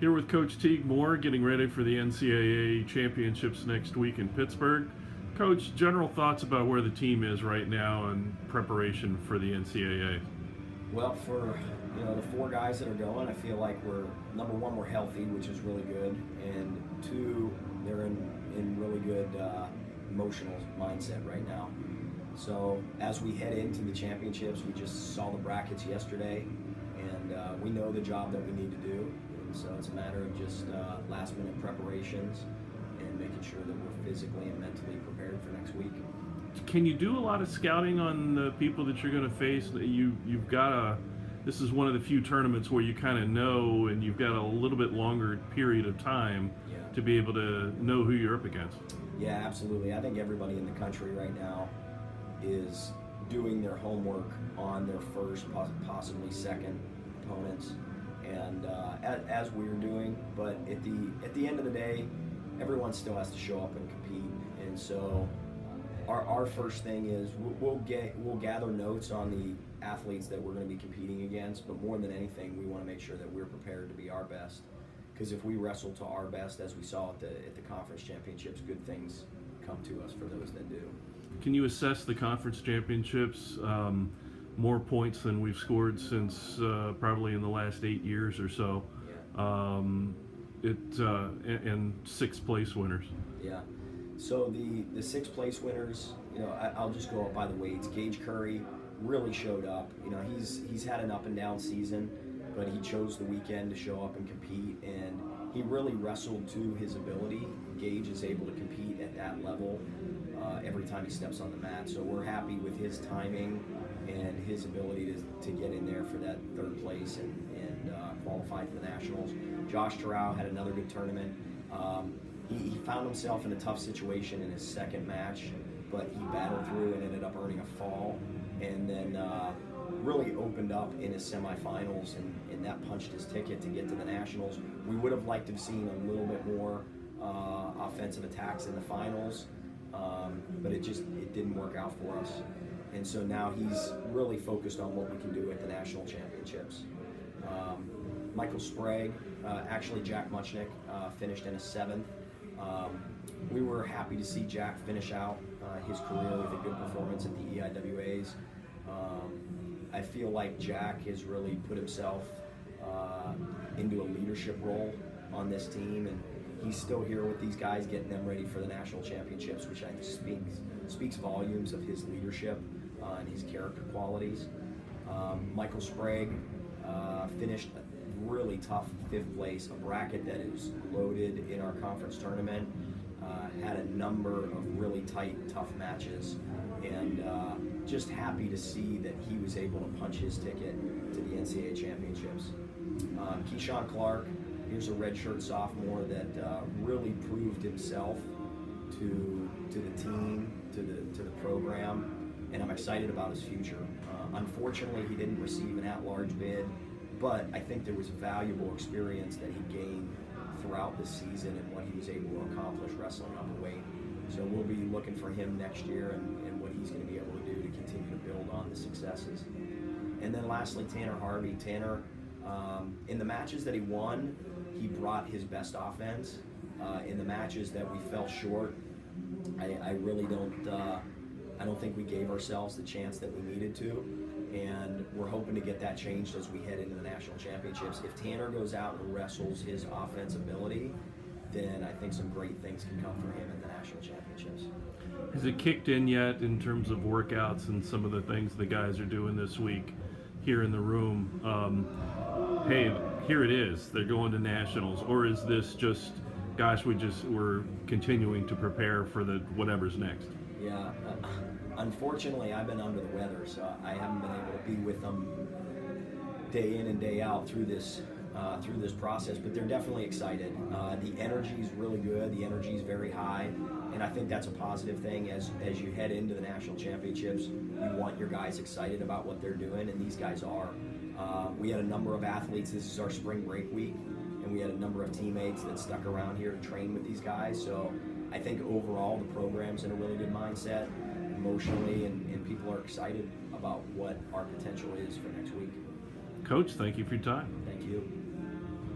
Here with Coach Teague Moore, getting ready for the NCAA Championships next week in Pittsburgh. Coach, general thoughts about where the team is right now in preparation for the NCAA? Well, for the four guys that are going, I feel like we're number one, we're healthy, which is really good, and two, they're in really good emotional mindset right now. So as we head into the championships, we just saw the brackets yesterday, and we know the job that we need to do. And so it's a matter of just last minute preparations and making sure that we're physically and mentally prepared for next week. Can you do a lot of scouting on the people that you're going to face? You've got this is one of the few tournaments where you kind of know, and you've got a little bit longer period of time to be able to know who you're up against. Yeah, absolutely. I think everybody in the country right now is doing their homework on their first, possibly second opponents, and as we're doing. But at the end of the day, everyone still has to show up and compete, and so our first thing is we'll gather notes on the athletes that we're going to be competing against. But more than anything, we want to make sure that we're prepared to be our best. Because if we wrestle to our best, as we saw at the conference championships, good things come to us for those that do. Can you assess the conference championships? More points than we've scored since probably in the last 8 years or so. Yeah. And sixth place winners. Yeah. So the sixth place winners, I'll just go up by the weights. Gage Curry really showed up. He's had an up and down season, but he chose the weekend to show up and compete, and he really wrestled to his ability. Gage is able to compete at that level every time he steps on the mat, so we're happy with his timing and his ability to get in there for that third place and qualify for the Nationals. Josh Terrell had another good tournament. He found himself in a tough situation in his second match, but he battled through and ended up earning a fall, and then really opened up in his semifinals, and that punched his ticket to get to the Nationals. We would have liked to have seen a little bit more offensive attacks in the finals, but it didn't work out for us. And so now he's really focused on what we can do at the national championships. Michael Sprague, actually Jack Muchnick, finished in a seventh. We were happy to see Jack finish out his career with a good performance at the EIWAs. I feel like Jack has really put himself into a leadership role on this team, and he's still here with these guys, getting them ready for the national championships, which I think speaks volumes of his leadership and his character qualities. Michael Sprague finished a really tough fifth place, a bracket that is loaded in our conference tournament. Had a number of really tight, tough matches, and just happy to see that he was able to punch his ticket to the NCAA Championships. Keyshawn Clark, here's a redshirt sophomore that really proved himself to the team, to the program, and I'm excited about his future. Unfortunately, he didn't receive an at-large bid, but I think there was valuable experience that he gained throughout the season and what he was able to accomplish wrestling up a weight. So we'll be looking for him next year and what he's going to be able to do to continue to build on the successes. And then lastly, Tanner Harvey. Tanner, in the matches that he won, he brought his best offense. In the matches that we fell short, I really don't think we gave ourselves the chance that we needed to. And we're hoping to get that changed as we head into the national championships. If Tanner goes out and wrestles his offense ability, then I think some great things can come for him at the national championships. Has it kicked in yet in terms of workouts and some of the things the guys are doing this week here in the room? Hey, here it is, they're going to nationals, or is this just, gosh, we're continuing to prepare for the whatever's next? Yeah. Unfortunately, I've been under the weather, so I haven't been able to be with them day in and day out through this process. But they're definitely excited. The energy is really good. The energy is very high, and I think that's a positive thing. As you head into the national championships, you want your guys excited about what they're doing, and these guys are. We had a number of athletes. This is our spring break week, and we had a number of teammates that stuck around here to train with these guys. So I think overall the program's in a really good mindset emotionally, and people are excited about what our potential is for next week. Coach, thank you for your time. Thank you.